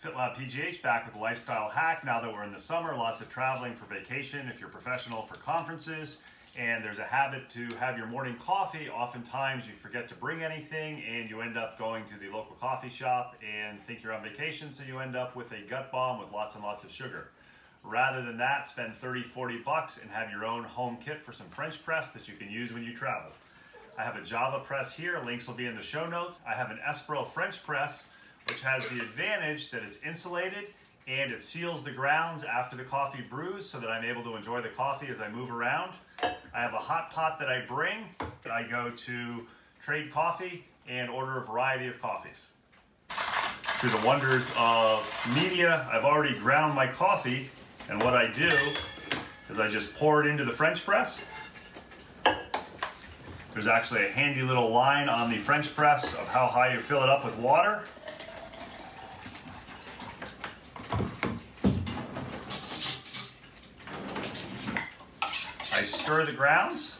FitLab PGH back with a lifestyle hack. Now that we're in the summer, lots of traveling for vacation, if you're professional, for conferences, and there's a habit to have your morning coffee. Oftentimes you forget to bring anything and you end up going to the local coffee shop and think you're on vacation, so you end up with a gut bomb with lots and lots of sugar. Rather than that, spend 30, 40 bucks and have your own home kit for some French press that you can use when you travel. I have a Java press here, links will be in the show notes. I have an Espero French press, which has the advantage that it's insulated and it seals the grounds after the coffee brews so that I'm able to enjoy the coffee as I move around. I have a hot pot that I bring. I go to Trade Coffee and order a variety of coffees. Through the wonders of media, I've already ground my coffee, and what I do is I just pour it into the French press. There's actually a handy little line on the French press of how high you fill it up with water. I stir the grounds.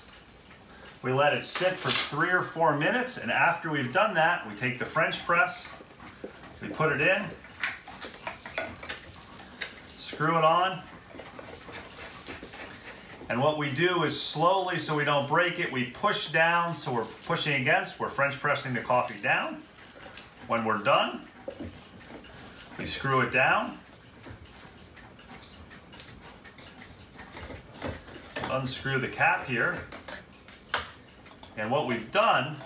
We let it sit for 3 or 4 minutes, and after we've done that, we take the French press, we put it in, screw it on, and what we do is slowly, so we don't break it, we push down, so we're pushing against, we're French pressing the coffee down. When we're done, we screw it down, unscrew the cap here, and what we've done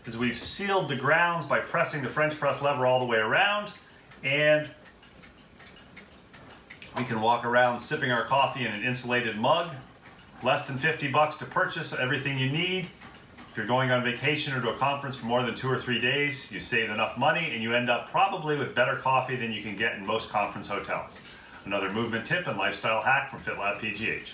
is we've sealed the grounds by pressing the French press lever all the way around, and we can walk around sipping our coffee in an insulated mug. Less than 50 bucks to purchase everything you need. If you're going on vacation or to a conference for more than 2 or 3 days, you save enough money and you end up probably with better coffee than you can get in most conference hotels. Another movement tip and lifestyle hack from FitLab PGH.